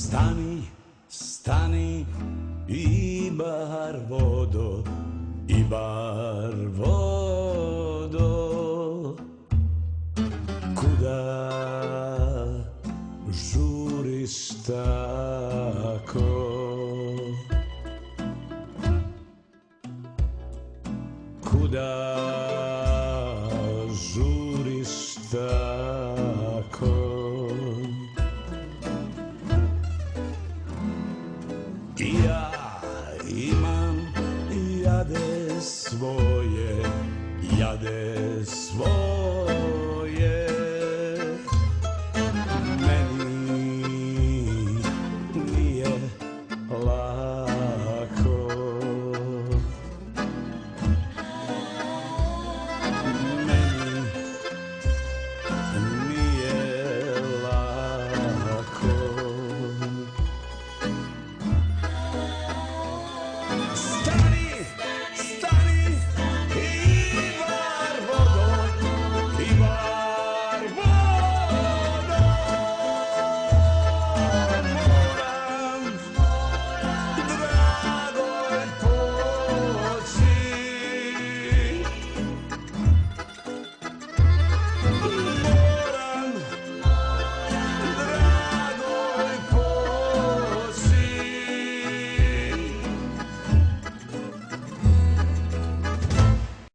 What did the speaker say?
Stani, stani i bar vodo, i bar vodo. Kuda žuriš tako? Kuda žuriš tako? Ja imam jade svoje, jade svoje.